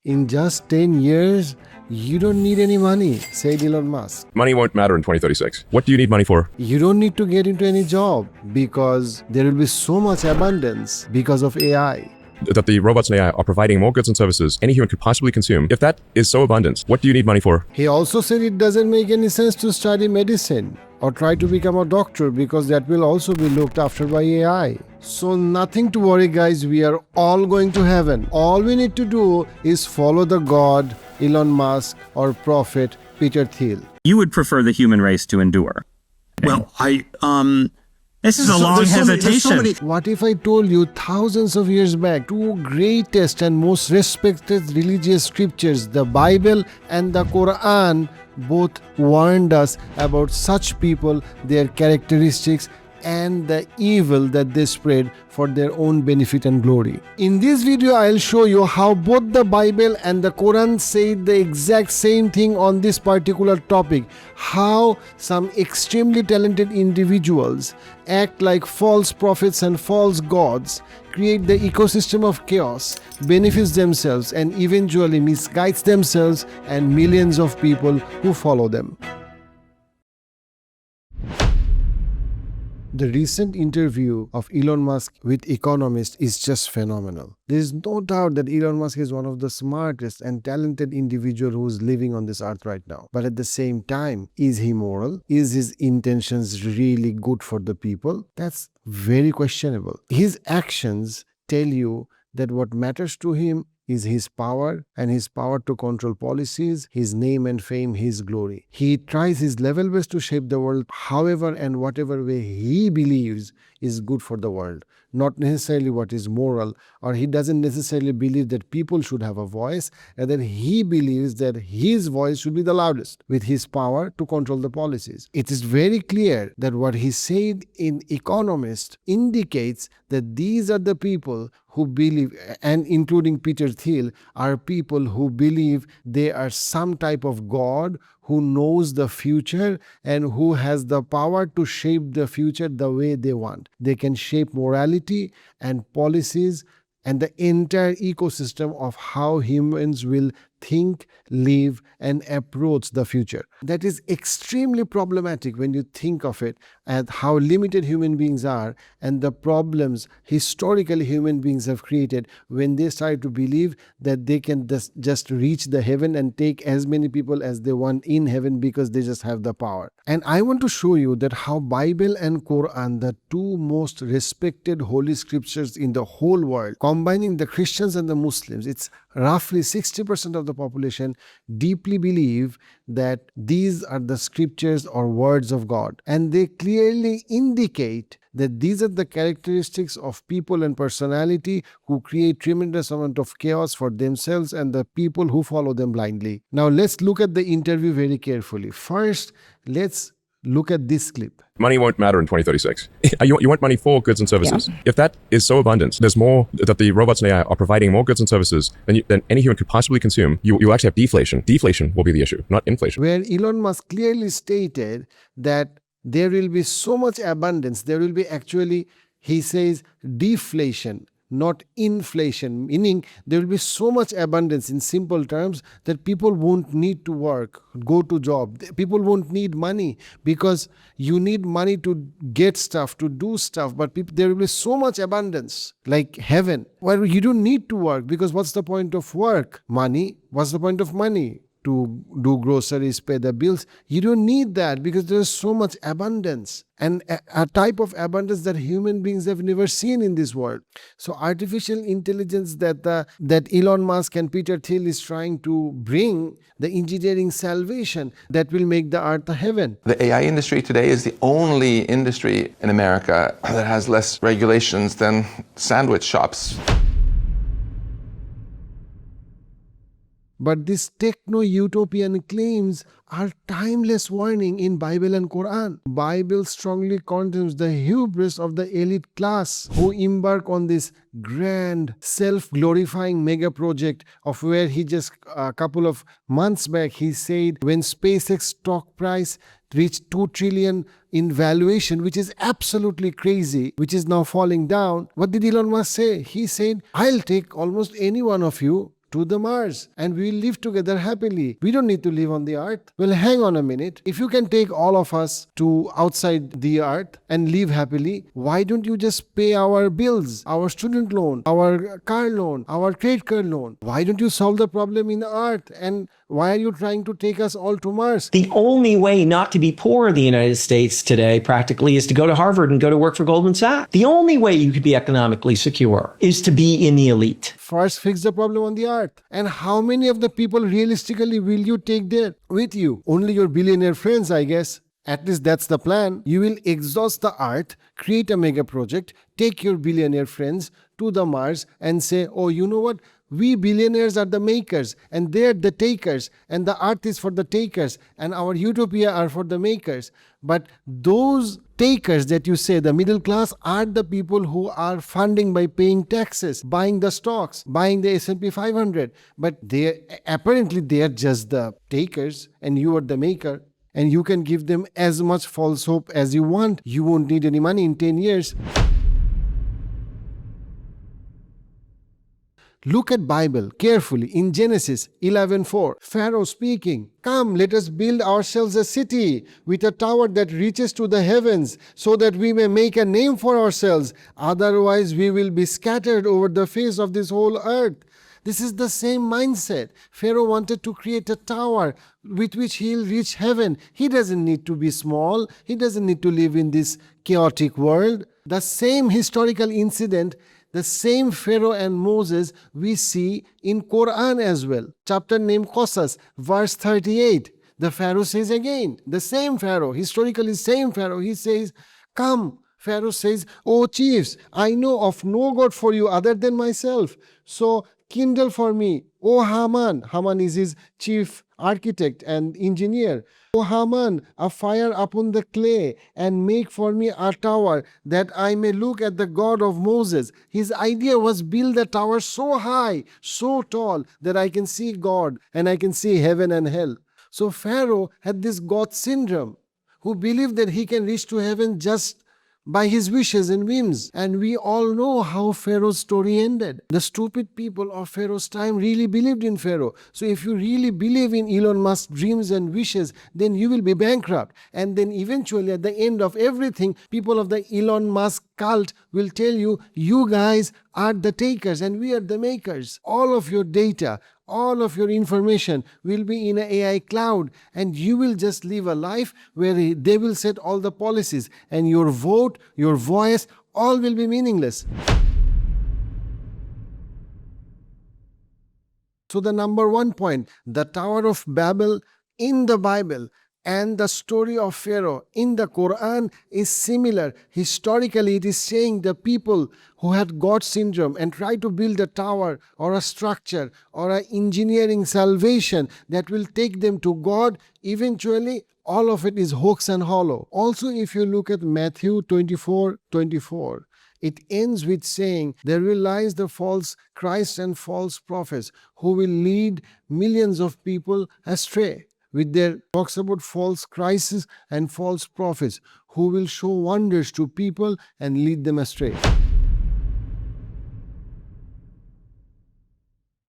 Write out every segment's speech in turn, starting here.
In just 10 years, you don't need any money, said Elon Musk. Money won't matter in 2036. What do you need money for? You don't need to get into any job because there will be so much abundance because of AI. That the robots and AI are providing more goods and services any human could possibly consume. If that is so abundant, what do you need money for? He also said it doesn't make any sense to study medicine or try to become a doctor because that will also be looked after by AI. So nothing to worry, guys. We are all going to heaven. All we need to do is follow the God, Elon Musk, or prophet Peter Thiel. You would prefer the human race to endure. Well, This is a long hesitation. What if I told you thousands of years back, two greatest and most respected religious scriptures, the Bible and the Quran, both warned us about such people, their characteristics, and the evil that they spread for their own benefit and glory. In this video, I'll show you how both the Bible and the Quran say the exact same thing on this particular topic. How some extremely talented individuals act like false prophets and false gods, create the ecosystem of chaos, benefits themselves, and eventually misguides themselves and millions of people who follow them. The recent interview of Elon Musk with Economist is just phenomenal. There is no doubt that Elon Musk is one of the smartest and talented individuals who is living on this earth right now. But at the same time, is he moral? Is his intentions really good for the people? That's very questionable. His actions tell you that what matters to him is his power, and his power to control policies, his name and fame, his glory. He tries his level best to shape the world however and whatever way he believes is good for the world, not necessarily what is moral, or he doesn't necessarily believe that people should have a voice, and then he believes that his voice should be the loudest with his power to control the policies. It is very clear that what he said in Economist indicates that these are the people who believe, and including Peter Thiel, are people who believe they are some type of God who knows the future and who has the power to shape the future the way they want. They can shape morality and policies and the entire ecosystem of how humans will think, live, and approach the future. That is extremely problematic when you think of it and how limited human beings are and the problems historically human beings have created when they start to believe that they can just reach the heaven and take as many people as they want in heaven because they just have the power. And I want to show you that how Bible and Quran, the two most respected holy scriptures in the whole world, combining the Christians and the Muslims, it's roughly 60% of the population deeply believe that these are the scriptures or words of God. And they clearly indicate that these are the characteristics of people and personality who create tremendous amount of chaos for themselves and the people who follow them blindly. Now let's look at the interview very carefully. First, let's look at this clip. Money won't matter in 2036. You want money for goods and services. Yeah. If that is so abundant, there's more, that the robots and AI are providing more goods and services than any human could possibly consume, you actually have deflation. Deflation will be the issue, not inflation. Where Elon Musk clearly stated that there will be so much abundance, there will be actually, he says, deflation, not inflation, meaning there will be so much abundance in simple terms that people won't need to work, go to job. People won't need money because you need money to get stuff, to do stuff, but there will be so much abundance like heaven where you don't need to work because what's the point of work? Money. What's the point of money? To do groceries, pay the bills. You don't need that because there's so much abundance and a type of abundance that human beings have never seen in this world. So artificial intelligence that Elon Musk and Peter Thiel is trying to bring, the engineering salvation that will make the earth a heaven. The AI industry today is the only industry in America that has less regulations than sandwich shops. But these techno-utopian claims are timeless warning in Bible and Quran. Bible strongly condemns the hubris of the elite class who embark on this grand self-glorifying mega project of where he just a couple of months back he said when SpaceX stock price reached 2 trillion in valuation, which is absolutely crazy, which is now falling down. What did Elon Musk say? He said, I'll take almost any one of you to the Mars and we will live together happily. We don't need to live on the earth. Well, hang on a minute. If you can take all of us to outside the earth and live happily, why don't you just pay our bills, our student loan, our car loan, our credit card loan? Why don't you solve the problem in the earth? And why are you trying to take us all to Mars? The only way not to be poor in the United States today, practically, is to go to Harvard and go to work for Goldman Sachs. The only way you could be economically secure is to be in the elite. First, fix the problem on the earth. And how many of the people realistically will you take there with you? Only your billionaire friends, I guess. At least that's the plan. You will exhaust the earth, create a mega project, take your billionaire friends to the Mars and say, oh, you know what? We billionaires are the makers and they're the takers, and the earth is for the takers and our utopia are for the makers. But those takers that you say, the middle class, are the people who are funding by paying taxes, buying the stocks, buying the S&P 500. But apparently they are just the takers and you are the maker. And you can give them as much false hope as you want. You won't need any money in 10 years. Look at Bible carefully in Genesis 11:4. Pharaoh speaking, "Come, let us build ourselves a city with a tower that reaches to the heavens, so that we may make a name for ourselves. Otherwise we will be scattered over the face of this whole earth." This is the same mindset. Pharaoh wanted to create a tower with which he'll reach heaven. He doesn't need to be small. He doesn't need to live in this chaotic world. The same historical incident, the same Pharaoh and Moses we see in Quran as well. Chapter named Qasas, verse 38. The Pharaoh says again, the same Pharaoh, historically same Pharaoh, he says, "Come." Pharaoh says, "O chiefs, I know of no God for you other than myself. So kindle for me, O Haman." Haman is his chief architect and engineer. "O Haman, a fire upon the clay, and make for me a tower, that I may look at the God of Moses." His idea was build a tower so high, so tall, that I can see God and I can see heaven and hell. So Pharaoh had this God syndrome, who believed that he can reach to heaven just by his wishes and whims. And we all know how Pharaoh's story ended. The stupid people of Pharaoh's time really believed in Pharaoh. So if you really believe in Elon Musk's dreams and wishes, then you will be bankrupt. And then eventually at the end of everything, people of the Elon Musk cult will tell you, you guys are the takers and we are the makers. All of your data, all of your information will be in an AI cloud, and you will just live a life where they will set all the policies, and your vote, your voice, all will be meaningless. So the number one point, the Tower of Babel in the Bible and the story of Pharaoh in the Quran is similar. Historically, it is saying the people who had God syndrome and try to build a tower or a structure or an engineering salvation that will take them to God, eventually all of it is hoax and hollow. Also, if you look at Matthew 24:24, it ends with saying, "There will rise the false Christ and false prophets who will lead millions of people astray." With their talks about false Christs and false prophets who will show wonders to people and lead them astray.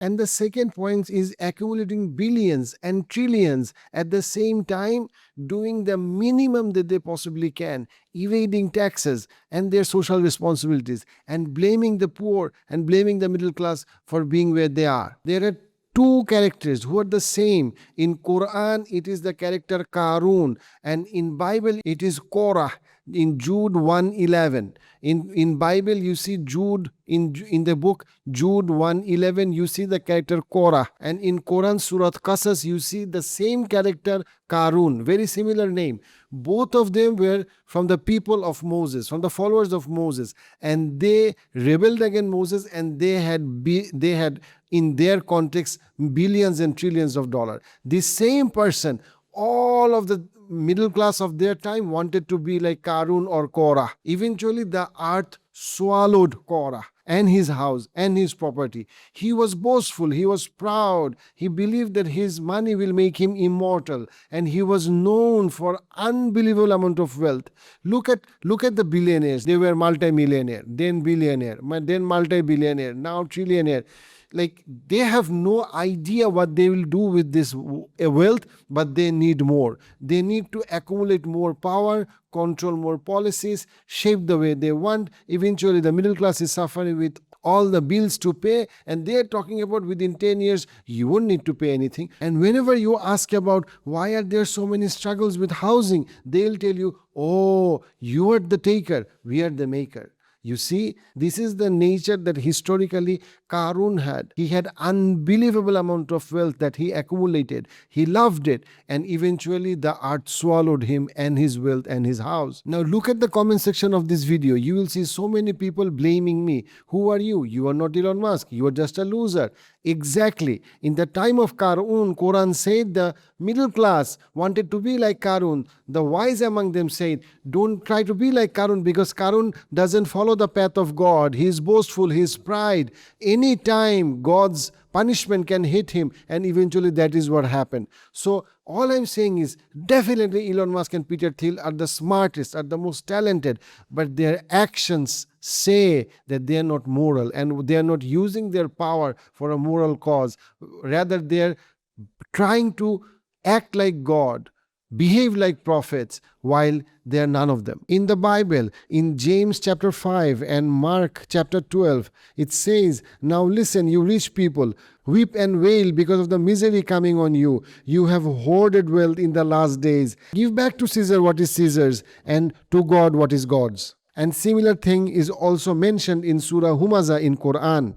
And the second point is accumulating billions and trillions at the same time, doing the minimum that they possibly can, evading taxes and their social responsibilities, and blaming the poor and blaming the middle class for being where they are. There are two characters who are the same. In Quran, it is the character Qarun, and in Bible, it is Korah. In Jude 1:11, in Bible you see Jude, in the book Jude 1:11 you see the character Korah, and in Quran Surat Qasas you see the same character Qarun, very similar name. Both of them were from the people of Moses, from the followers of Moses, and they rebelled against Moses, and they had in their context billions and trillions of dollars. This same person, all of the middle class of their time wanted to be like Qarun or Korah. Eventually the earth swallowed Korah and his house and his property. He was boastful, he was proud, he believed that his money will make him immortal, and he was known for unbelievable amount of wealth. Look at the billionaires. They were multi-millionaire, then billionaire, then multi-billionaire, now trillionaire. Like, they have no idea what they will do with this wealth, but they need more. They need to accumulate more power, control more policies, shape the way they want. Eventually, the middle class is suffering with all the bills to pay, and they're talking about within 10 years you won't need to pay anything. And whenever you ask about why are there so many struggles with housing, they'll tell you, oh, you are the taker, we are the maker. You see, this is the nature that historically Karun had. He had unbelievable amount of wealth that he accumulated. He loved it, and eventually the earth swallowed him and his wealth and his house. Now look at the comment section of this video. You will see so many people blaming me. Who are you? You are not Elon Musk. You are just a loser. Exactly. In the time of Karun, Quran said the middle class wanted to be like Karun. The wise among them said, don't try to be like Karun, because Karun doesn't follow the path of God. He is boastful, he is pride. Any time God's punishment can hit him, and eventually that is what happened. So all I'm saying is, definitely Elon Musk and Peter Thiel are the smartest, are the most talented, but their actions say that they are not moral, and they are not using their power for a moral cause. Rather, they are trying to act like God, behave like prophets, while they are none of them. In the Bible, in James chapter 5 and Mark chapter 12, it says, now listen, you rich people, weep and wail because of the misery coming on you. You have hoarded wealth in the last days. Give back to Caesar what is Caesar's, and to God what is God's. And similar thing is also mentioned in Surah Humaza in Quran.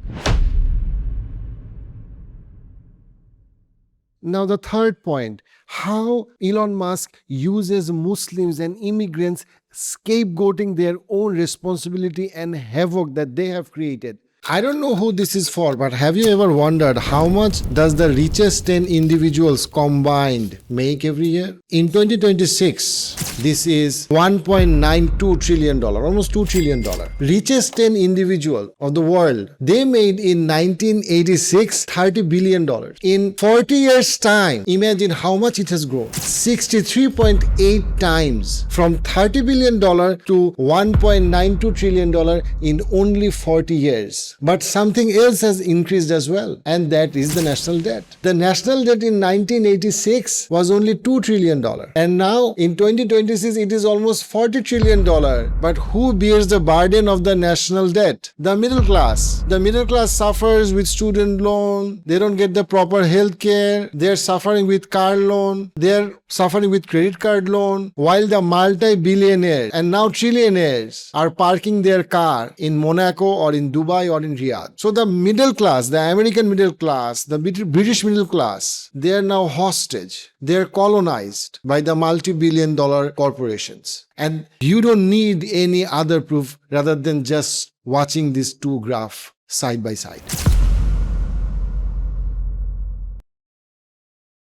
Now the third point, how Elon Musk uses Muslims and immigrants scapegoating their own responsibility and havoc that they have created. I don't know who this is for, but have you ever wondered how much does the richest 10 individuals combined make every year? In 2026, this is $1.92 trillion, almost $2 trillion. Richest 10 individual of the world, they made in 1986 $30 billion. In 40 years time, imagine how much it has grown. 63.8 times, from $30 billion to $1.92 trillion in only 40 years. But something else has increased as well, and that is the national debt. The national debt in 1986 was only $2 trillion, and now in 2026 it is almost $40 trillion. But who bears the burden of the national debt? The middle class. The middle class suffers with student loan, they don't get the proper health care, they're suffering with car loan, they're suffering with credit card loan, while the multi-billionaires and now trillionaires are parking their car in Monaco or in Dubai or in Riyadh. So the middle class, the American middle class, the British middle class, they are now hostage. They are colonized by the multi-billion-dollar corporations. And you don't need any other proof rather than just watching these two graphs side by side.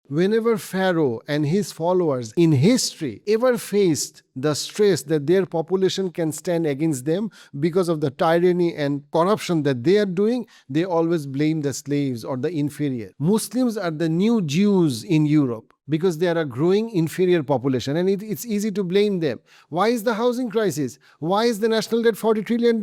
Whenever Pharaoh and his followers in history ever faced the stress that their population can stand against them because of the tyranny and corruption that they are doing, they always blame the slaves or the inferior. Muslims are the new Jews in Europe because they are a growing inferior population, and it's easy to blame them. Why is the housing crisis? Why is the national debt $40 trillion?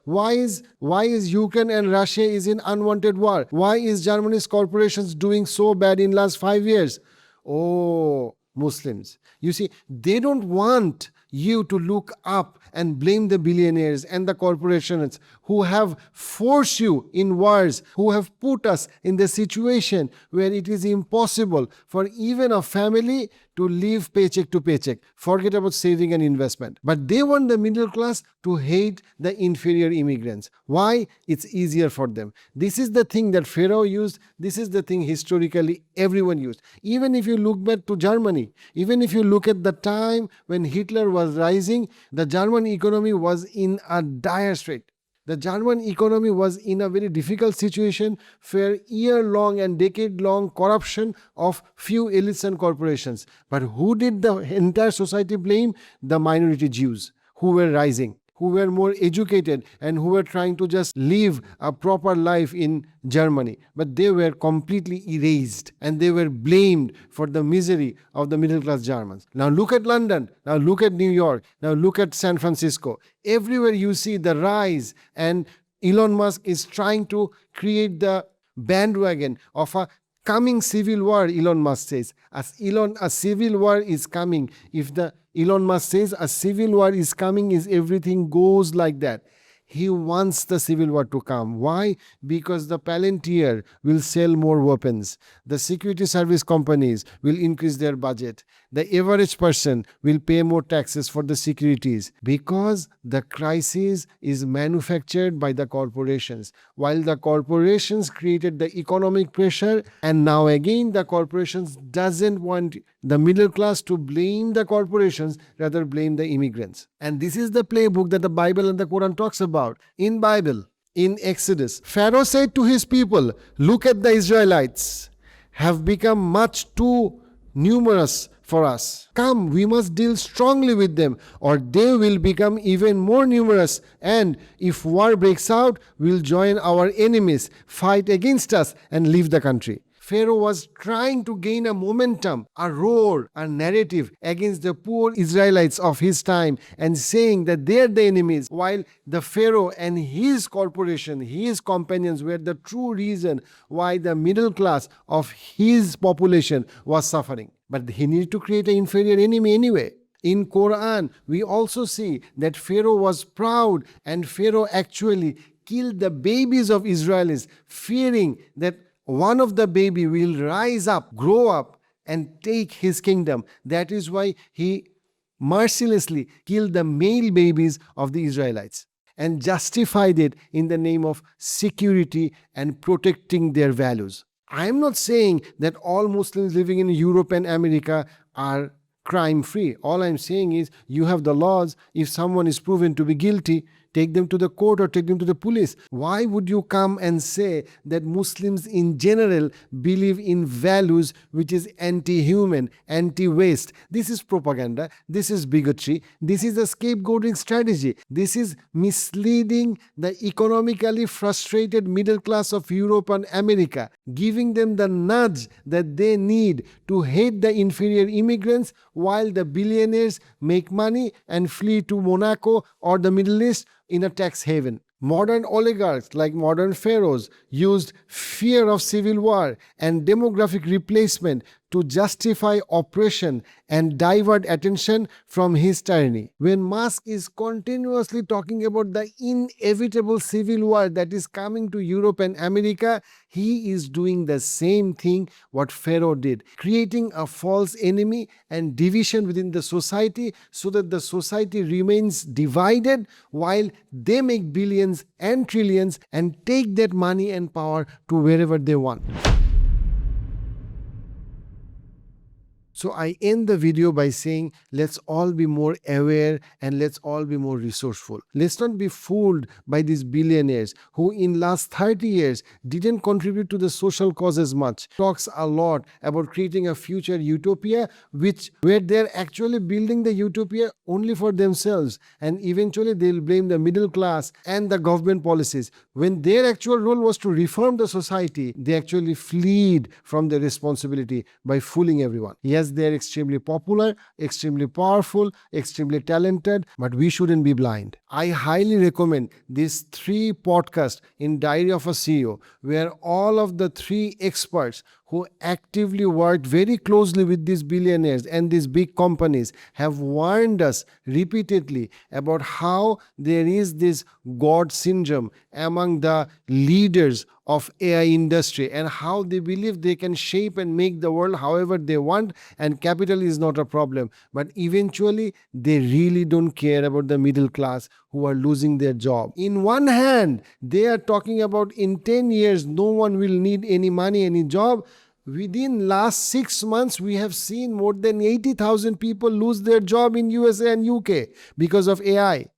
Why is Ukraine and Russia is in unwanted war? Why is Germany's corporations doing so bad in last 5 years? Oh, Muslims. You see, they don't want you to look up and blame the billionaires and the corporations who have forced you in wars, who have put us in the situation where it is impossible for even a family to live paycheck to paycheck. Forget about saving and investment. But they want the middle class to hate the inferior immigrants. Why? It's easier for them. This is the thing that Pharaoh used. This is the thing historically everyone used. Even if you look back to Germany, even if you look at the time when Hitler was rising, the German economy was in a dire strait. The German economy was in a very difficult situation for year-long and decade-long corruption of few elites and corporations. But who did the entire society blame? The minority Jews who were rising, who were more educated and who were trying to just live a proper life in Germany. But they were completely erased and they were blamed for the misery of the middle class Germans. Now look at London, now look at New York, now look at San Francisco. Everywhere you see the rise, and Elon Musk is trying to create the bandwagon of a coming civil war, Elon Musk says. A civil war is coming. If the Elon Musk says a civil war is coming, is everything goes like that. He wants the civil war to come. Why? Because the Palantir will sell more weapons. The security service companies will increase their budget. The average person will pay more taxes for the securities because the crisis is manufactured by the corporations. While the corporations created the economic pressure, and now again the corporations doesn't want the middle class to blame the corporations, rather blame the immigrants. And this is the playbook that the Bible and the Quran talks about. In Bible, in Exodus, Pharaoh said to his people, look at the Israelites, have become much too numerous for us. Come, we must deal strongly with them, or they will become even more numerous, and if war breaks out, we'll join our enemies, fight against us, and leave the country. Pharaoh was trying to gain a momentum, a roar, a narrative against the poor Israelites of his time and saying that they're the enemies, while the Pharaoh and his corporation, his companions were the true reason why the middle class of his population was suffering. But he needed to create an inferior enemy anyway. In Quran, we also see that Pharaoh was proud and Pharaoh actually killed the babies of Israelis, fearing that one of the baby will rise up, grow up, and take his kingdom. That is why he mercilessly killed the male babies of the Israelites and justified it in the name of security and protecting their values. I am not saying that all Muslims living in Europe and America are crime-free. All I am saying is you have the laws. If someone is proven to be guilty, take them to the court or take them to the police. Why would you come and say that Muslims in general believe in values which is anti-human, anti-waste? This is propaganda. This is bigotry. This is a scapegoating strategy. This is misleading the economically frustrated middle class of Europe and America, giving them the nudge that they need to hate the inferior immigrants while the billionaires make money and flee to Monaco or the Middle East in a tax haven. Modern oligarchs, like modern pharaohs, used fear of civil war and demographic replacement to justify oppression and divert attention from his tyranny. When Musk is continuously talking about the inevitable civil war that is coming to Europe and America, he is doing the same thing what Pharaoh did, creating a false enemy and division within the society so that the society remains divided while they make billions and trillions and take that money and power to wherever they want. So I end the video by saying, let's all be more aware and let's all be more resourceful. Let's not be fooled by these billionaires who in last 30 years didn't contribute to the social cause as much. Talks a lot about creating a future utopia where they're actually building the utopia only for themselves, and eventually they'll blame the middle class and the government policies. When their actual role was to reform the society, they actually fled from their responsibility by fooling everyone. Yes, they're extremely popular, extremely powerful, extremely talented, but we shouldn't be blind. I highly recommend these 3 podcasts in Diary of a CEO, where all of the 3 experts who actively worked very closely with these billionaires and these big companies have warned us repeatedly about how there is this God syndrome among the leaders of AI industry and how they believe they can shape and make the world however they want, and capital is not a problem. But eventually they really don't care about the middle class who are losing their job. In one hand, they are talking about in 10 years no one will need any money, any job. Within last 6 months, we have seen more than 80,000 people lose their job in USA and UK because of AI.